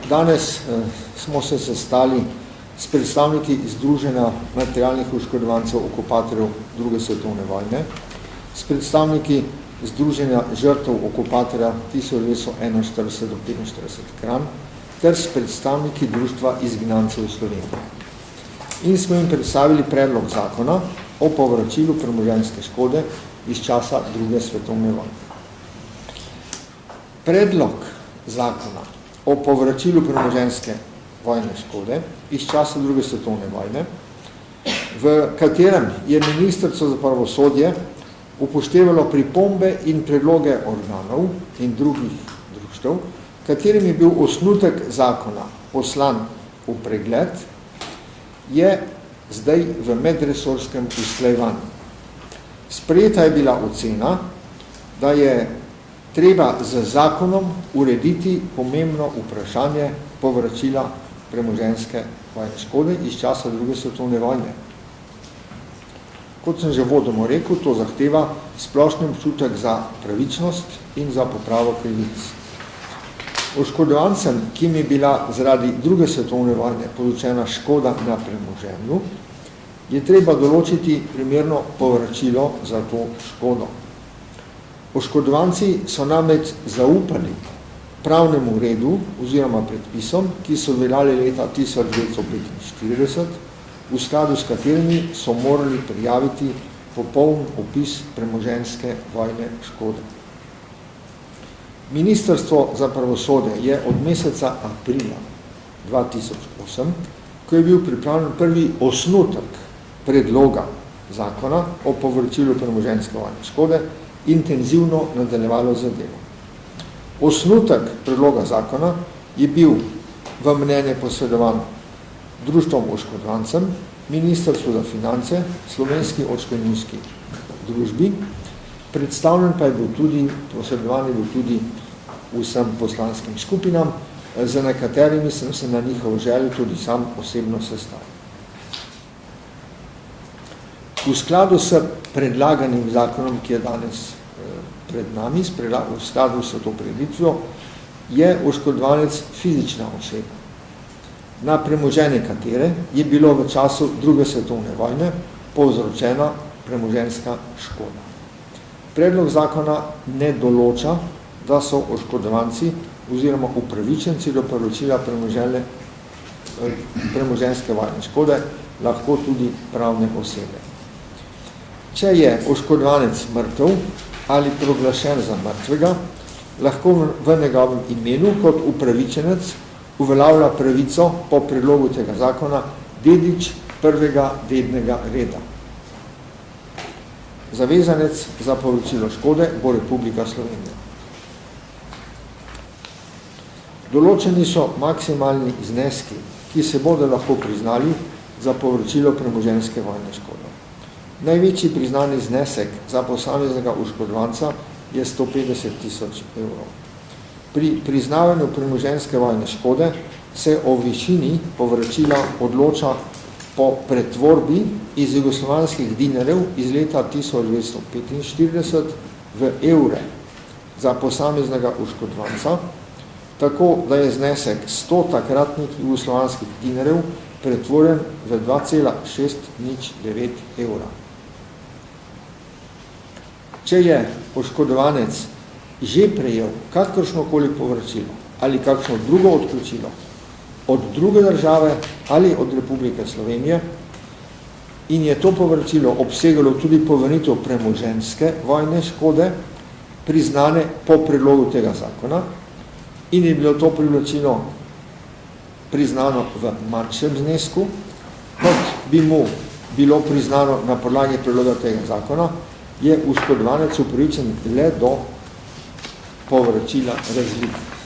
Danes smo se sestali s predstavniki Združenja materialnih oškodovancev okupatorjev druge svetovne vojne, s predstavniki Združenja žrtev okupatorja 1941 do 1945 Kranj, ter s predstavniki Društva izgnancev Slovenije. In smo jim predstavili predlog zakona o povračilu premoženjske škode iz časa druge svetovne vojne. Predlog zakona o povračilu premoženjske vojne škode iz časa druge svetovne vojne, v katerem je Ministrstvo za pravosodje upoštevalo pripombe in predloge organov in drugih društev, katerim je bil osnutek zakona poslan v pregled, je zdaj v medresorskem usklajevanju. Sprejeta je bila ocena, da je treba z zakonom urediti pomembno vprašanje povračila premoženjske vojne škode iz časa druge svetovne vojne. Kot sem že vodoma rekel, to zahteva splošni občutek za pravičnost in za popravo krivic. Oškodovancem, ki je bila zaradi druge svetovne vojne povzročena škoda na premoženju, je treba določiti primerno povračilo za to škodo. Oškodovanci so namreč zaupali pravnemu redu oziroma predpisom, ki so veljali leta 1945, v skladu s katerimi so morali prijaviti popoln opis premoženjske vojne škode. Ministrstvo za pravosodje je od meseca aprila 2008, ko je bil pripravljen prvi osnutek predloga zakona o povračilu premoženjske vojne škode, intenzivno nadaljevalo zadevo. Osnutek predloga zakona je bil v mnenje posredovan društvom oškodovancem, Ministrstvu za finance, Slovenski odškodninski družbi, predstavljen pa je bil tudi, posredovan je bil tudi vsem poslanskim skupinam, za nekaterimi sem se na njihovo željo tudi sam osebno sestavil. V skladu s predlaganim zakonom, ki je danes pred nami, v skladu s to preditvijo, je oškodovanec fizična oseba, na premoženje katere je bilo v času druge svetovne vojne povzročena premoženjska škoda. Predlog zakona ne določa, da so oškodovanci oziroma upravičenci do povračila premoženjske vojne škode lahko tudi pravne osebe. Če je oškodovanec mrtev ali proglašen za mrtvega, lahko v njegovem imenu kot upravičenec uveljavlja pravico po predlogu tega zakona dedič prvega dednega reda. Zavezanec za povračilo škode bo Republika Slovenija. Določeni so maksimalni zneski, ki se bodo lahko priznali za povračilo premoženjske vojne škode. Največji priznani znesek za posameznega oškodovanca je 150 000 evrov. Pri priznavanju premoženjske vojne škode se o višini povračila odloča po pretvorbi iz jugoslovanskih dinarjev iz leta 1945 v evre za posameznega oškodovanca, tako da je znesek 100 takratnih jugoslovanskih dinarjev pretvoren v 2,609 evra. Če je oškodovanec že prejel kakršnokoli povračilo ali kakšno drugo odplačilo od druge države ali od Republike Slovenije in je to povračilo obsegalo tudi povrnitev premoženjske vojne škode, priznane po predlogu tega zakona, in je bilo to povračilo priznano v manjšem znesku, kot bi mu bilo priznano na podlagi predloga tega zakona, je oškodovanec upravičen le do povračila razlike.